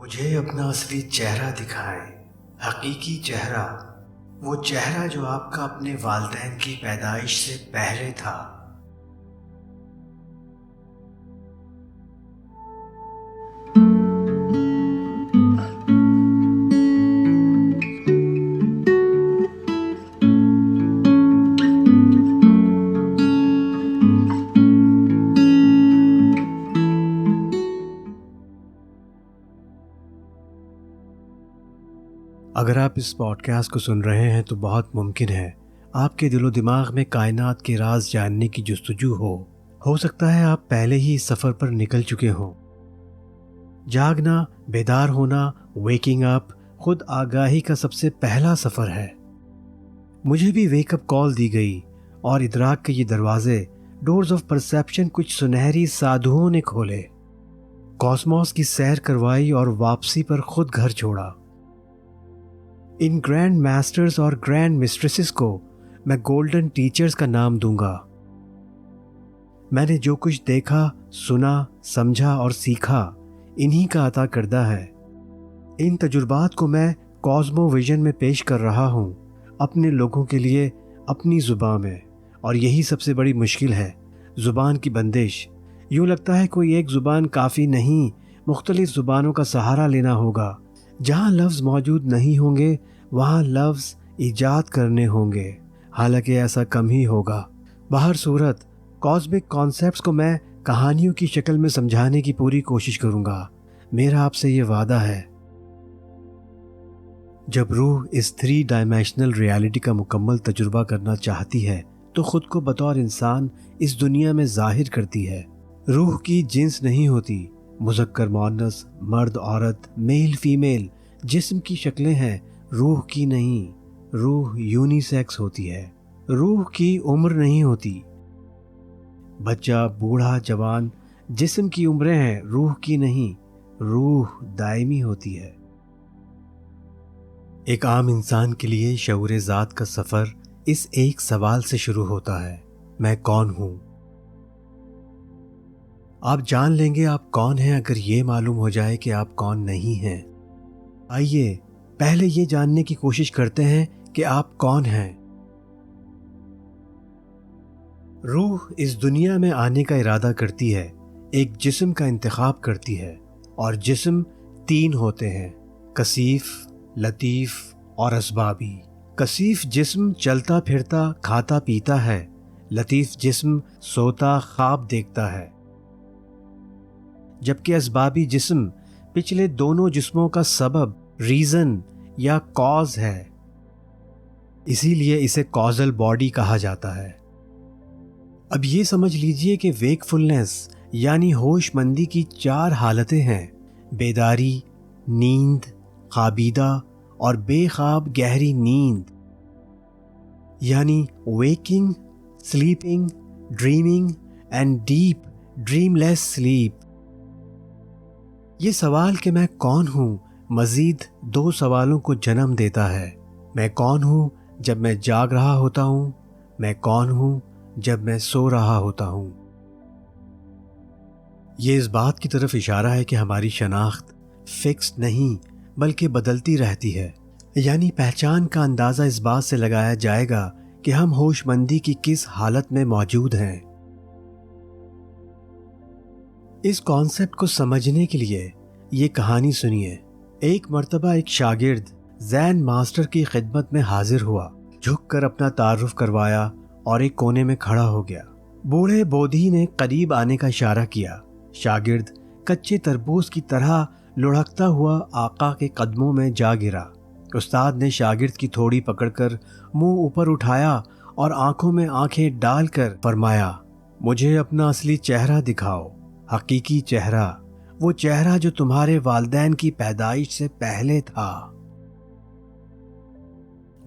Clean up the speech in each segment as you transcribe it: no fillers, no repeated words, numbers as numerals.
مجھے اپنا اصلی چہرہ دکھائیں، حقیقی چہرہ، وہ چہرہ جو آپ کا اپنے والدین کی پیدائش سے پہلے تھا۔ اگر آپ اس پوڈ کاسٹ کو سن رہے ہیں تو بہت ممکن ہے آپ کے دل و دماغ میں کائنات کے راز جاننے کی جستجو ہو سکتا ہے آپ پہلے ہی اس سفر پر نکل چکے ہوں۔ جاگنا، بیدار ہونا، ویکنگ اپ خود آگاہی کا سب سے پہلا سفر ہے۔ مجھے بھی ویک اپ کال دی گئی اور ادراک کے یہ دروازے، ڈورز آف پرسیپشن، کچھ سنہری سادھوؤں نے کھولے۔ کاسموس کی سیر کروائی اور واپسی پر خود گھر چھوڑا۔ ان گرینڈ ماسٹرز اور گرینڈ مسٹریسز کو میں گولڈن ٹیچرز کا نام دوں گا۔ میں نے جو کچھ دیکھا، سنا، سمجھا اور سیکھا، انہی کا عطا کردہ ہے۔ ان تجربات کو میں کازمو ویژن میں پیش کر رہا ہوں، اپنے لوگوں کے لیے، اپنی زبان میں۔ اور یہی سب سے بڑی مشکل ہے، زبان کی بندش۔ یوں لگتا ہے کوئی ایک زبان کافی نہیں، مختلف زبانوں کا سہارا لینا ہوگا۔ جہاں لفظ موجود نہیں ہوں گے وہاں لفظ ایجاد کرنے ہوں گے، حالانکہ ایسا کم ہی ہوگا۔ بہر صورت، کاسمک کانسیپٹس کو میں کہانیوں کی شکل میں سمجھانے کی پوری کوشش کروں گا۔ میرا آپ سے یہ وعدہ ہے۔ جب روح اس 3 ڈائمینشنل ریالٹی کا مکمل تجربہ کرنا چاہتی ہے تو خود کو بطور انسان اس دنیا میں ظاہر کرتی ہے۔ روح کی جنس نہیں ہوتی، مذکر مؤنث، مرد عورت، میل فیمیل، جسم کی شکلیں ہیں، روح کی نہیں۔ روح یونی سیکس ہوتی ہے۔ روح کی عمر نہیں ہوتی، بچہ، بوڑھا، جوان، جسم کی عمریں ہیں، روح کی نہیں۔ روح دائمی ہوتی ہے۔ ایک عام انسان کے لیے شعور ذات کا سفر اس ایک سوال سے شروع ہوتا ہے، میں کون ہوں؟ آپ جان لیں گے آپ کون ہیں اگر یہ معلوم ہو جائے کہ آپ کون نہیں ہیں۔ آئیے پہلے یہ جاننے کی کوشش کرتے ہیں کہ آپ کون ہیں۔ روح اس دنیا میں آنے کا ارادہ کرتی ہے، ایک جسم کا انتخاب کرتی ہے، اور جسم 3 ہوتے ہیں، کثیف، لطیف اور اسبابی۔ کثیف جسم چلتا پھرتا، کھاتا پیتا ہے، لطیف جسم سوتا، خواب دیکھتا ہے، جبکہ اسبابی جسم پچھلے دونوں جسموں کا سبب، ریزن یا کاز ہے۔ اسی لیے اسے کازل باڈی کہا جاتا ہے۔ اب یہ سمجھ لیجئے کہ ویکفلنس یعنی ہوش مندی کی 4 حالتیں ہیں: بیداری، نیند، خوابیدہ اور بے خواب گہری نیند، یعنی waking, sleeping, dreaming and deep dreamless sleep. یہ سوال کہ میں کون ہوں مزید 2 سوالوں کو جنم دیتا ہے۔ میں کون ہوں جب میں جاگ رہا ہوتا ہوں؟ میں کون ہوں جب میں سو رہا ہوتا ہوں؟ یہ اس بات کی طرف اشارہ ہے کہ ہماری شناخت فکسڈ نہیں بلکہ بدلتی رہتی ہے، یعنی پہچان کا اندازہ اس بات سے لگایا جائے گا کہ ہم ہوش مندی کی کس حالت میں موجود ہیں۔ اس کانسیپٹ کو سمجھنے کے لیے یہ کہانی سنیے۔ ایک مرتبہ ایک شاگرد زین ماسٹر کی خدمت میں حاضر ہوا، جھک کر اپنا تعارف کروایا اور ایک کونے میں کھڑا ہو گیا۔ بوڑھے بودھی نے قریب آنے کا اشارہ کیا۔ شاگرد کچے تربوز کی طرح لڑھکتا ہوا آقا کے قدموں میں جا گرا۔ استاد نے شاگرد کی تھوڑی پکڑ کر منہ اوپر اٹھایا اور آنکھوں میں آنکھیں ڈال کر فرمایا، مجھے اپنا اصلی چہرہ دکھاؤ، حقیقی چہرہ، وہ چہرہ جو تمہارے والدین کی پیدائش سے پہلے تھا۔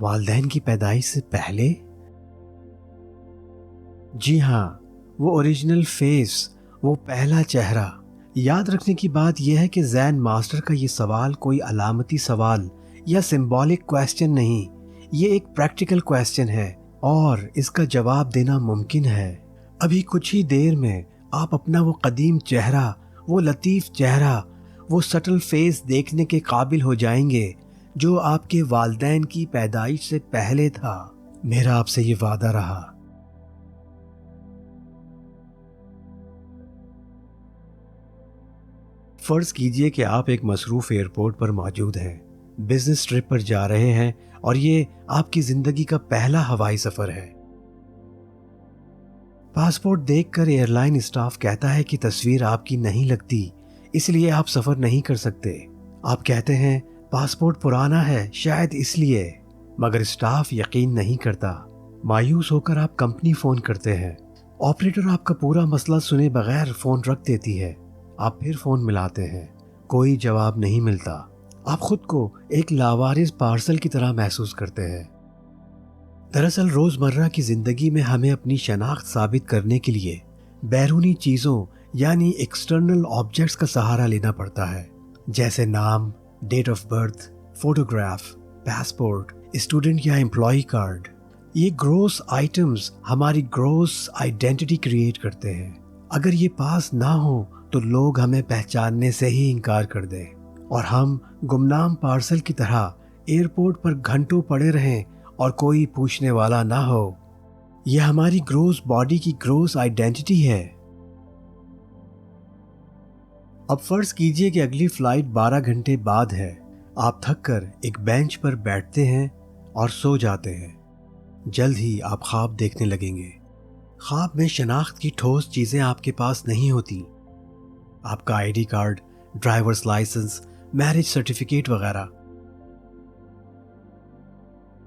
والدین کی پیدائش سے پہلے؟ جی ہاں، وہ اوریجنل فیس، وہ پہلا چہرہ۔ یاد رکھنے کی بات یہ ہے کہ زین ماسٹر کا یہ سوال کوئی علامتی سوال یا سمبولک کویسچن نہیں، یہ ایک پریکٹیکل کویسچن ہے اور اس کا جواب دینا ممکن ہے۔ ابھی کچھ ہی دیر میں آپ اپنا وہ قدیم چہرہ، وہ لطیف چہرہ، وہ سٹل فیس دیکھنے کے قابل ہو جائیں گے جو آپ کے والدین کی پیدائش سے پہلے تھا۔ میرا آپ سے یہ وعدہ رہا۔ فرض کیجئے کہ آپ ایک مصروف ایئرپورٹ پر موجود ہیں، بزنس ٹرپ پر جا رہے ہیں، اور یہ آپ کی زندگی کا پہلا ہوائی سفر ہے۔ پاسپورٹ دیکھ کر ایئر لائن اسٹاف کہتا ہے کہ تصویر آپ کی نہیں لگتی، اس لیے آپ سفر نہیں کر سکتے۔ آپ کہتے ہیں پاسپورٹ پرانا ہے، شاید اس لیے، مگر اسٹاف یقین نہیں کرتا۔ مایوس ہو کر آپ کمپنی فون کرتے ہیں۔ آپریٹر آپ کا پورا مسئلہ سنے بغیر فون رکھ دیتی ہے۔ آپ پھر فون ملاتے ہیں، کوئی جواب نہیں ملتا۔ آپ خود کو ایک لاوارث پارسل کی طرح محسوس کرتے ہیں۔ دراصل روزمرہ کی زندگی میں ہمیں اپنی شناخت ثابت کرنے کے لیے بیرونی چیزوں یعنی ایکسٹرنل آبجیکٹس کا سہارا لینا پڑتا ہے، جیسے نام، date of birth, photograph, passport, student یا امپلائی کارڈ۔ یہ گروس آئٹمز ہماری گروس آئیڈینٹی کریٹ کرتے ہیں۔ اگر یہ پاس نہ ہو تو لوگ ہمیں پہچاننے سے ہی انکار کر دیں، اور ہم گمنام پارسل کی طرح ایئرپورٹ پر گھنٹوں پڑے رہیں اور کوئی پوچھنے والا نہ ہو۔ یہ ہماری گروس باڈی کی گروس آئیڈینٹی ہے۔ اب فرض کیجئے کہ اگلی فلائٹ 12 گھنٹے بعد ہے۔ آپ تھک کر ایک بینچ پر بیٹھتے ہیں اور سو جاتے ہیں۔ جلد ہی آپ خواب دیکھنے لگیں گے۔ خواب میں شناخت کی ٹھوس چیزیں آپ کے پاس نہیں ہوتی، آپ کا I D card, driver's licence, marriage certificate وغیرہ۔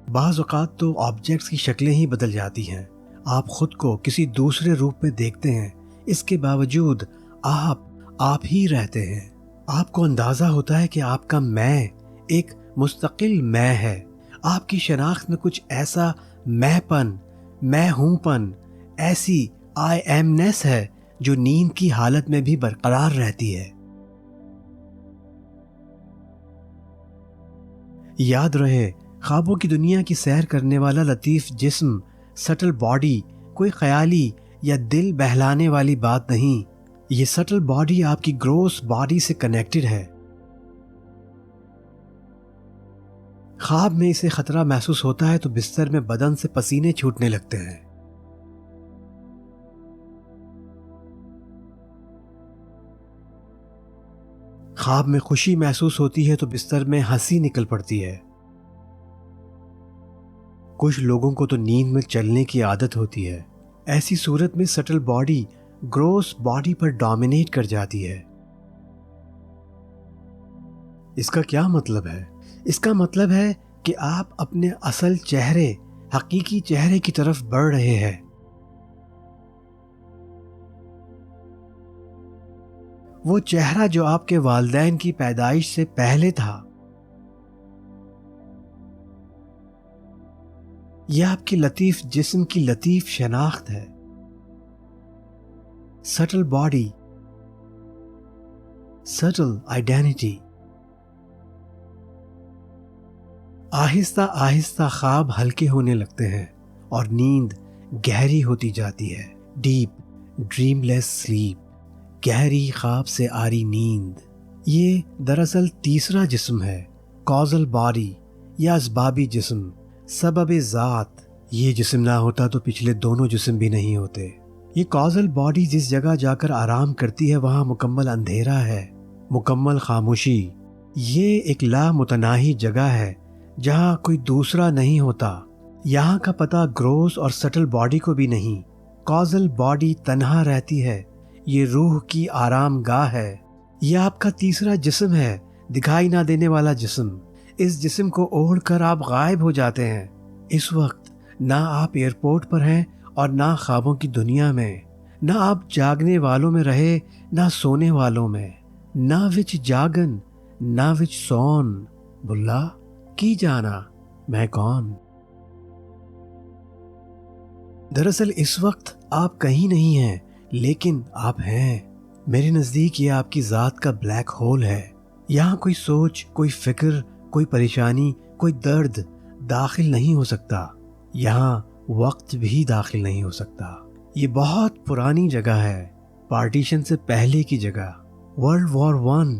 بعض اوقات تو آبجیکٹس کی شکلیں ہی بدل جاتی ہیں، آپ خود کو کسی دوسرے روپ میں دیکھتے ہیں، اس کے باوجود آپ ہی رہتے ہیں۔ آپ کو اندازہ ہوتا ہے کہ آپ کا میں ایک مستقل میں ہے۔ آپ کی شناخت میں کچھ ایسا میں پن، میں ہوں پن، ایسی آئی ایم نیس ہے جو نیند کی حالت میں بھی برقرار رہتی ہے۔ یاد رہے، خوابوں کی دنیا کی سیر کرنے والا لطیف جسم، سٹل باڈی، کوئی خیالی یا دل بہلانے والی بات نہیں۔ یہ سٹل باڈی آپ کی گروس باڈی سے کنیکٹڈ ہے۔ خواب میں اسے خطرہ محسوس ہوتا ہے تو بستر میں بدن سے پسینے چھوٹنے لگتے ہیں۔ خواب میں خوشی محسوس ہوتی ہے تو بستر میں ہنسی نکل پڑتی ہے۔ کچھ لوگوں کو تو نیند میں چلنے کی عادت ہوتی ہے۔ ایسی صورت میں سٹل باڈی گروس باڈی پر ڈومینیٹ کر جاتی ہے۔ اس کا کیا مطلب ہے؟ اس کا مطلب ہے کہ آپ اپنے اصل چہرے، حقیقی چہرے کی طرف بڑھ رہے ہیں۔ وہ چہرہ جو آپ کے والدین کی پیدائش سے پہلے تھا۔ یہ آپ کی لطیف جسم کی لطیف شناخت ہے۔ Still body, still identity. آہستہ آہستہ خواب ہلکے ہونے لگتے ہیں اور نیند گہری ہوتی جاتی ہے۔ ڈیپ ڈریم لیس سلیپ، گہری خواب سے آری نیند۔ یہ دراصل تیسرا جسم ہے، کازل باڈی یا اسبابی جسم، سبب ذات۔ یہ جسم نہ ہوتا تو پچھلے دونوں جسم بھی نہیں ہوتے۔ یہ کازل باڈی جس جگہ جا کر آرام کرتی ہے وہاں مکمل اندھیرا ہے، مکمل خاموشی۔ یہ ایک لامتناہی جگہ ہے جہاں کوئی دوسرا نہیں ہوتا۔ یہاں کا پتہ گروس اور سٹل باڈی کو بھی نہیں۔ کازل باڈی تنہا رہتی ہے، یہ روح کی آرام گاہ ہے۔ یہ آپ کا تیسرا جسم ہے، دکھائی نہ دینے والا جسم۔ اس جسم کو اوڑھ کر آپ غائب ہو جاتے ہیں۔ اس وقت نہ آپ ایئرپورٹ پر ہیں اور نہ خوابوں کی دنیا میں، نہ آپ جاگنے والوں میں رہے نہ سونے والوں میں، نہ وچ جاگن نہ وچ سون، بلا کی جانا میں کون۔ دراصل اس وقت آپ کہیں نہیں ہیں، لیکن آپ ہیں۔ میرے نزدیک یہ آپ کی ذات کا بلیک ہول ہے۔ یہاں کوئی سوچ، کوئی فکر، کوئی پریشانی، کوئی درد داخل نہیں ہو سکتا۔ یہاں وقت بھی داخل نہیں ہو سکتا۔ یہ بہت پرانی جگہ ہے، پارٹیشن سے پہلے کی جگہ۔ World war 1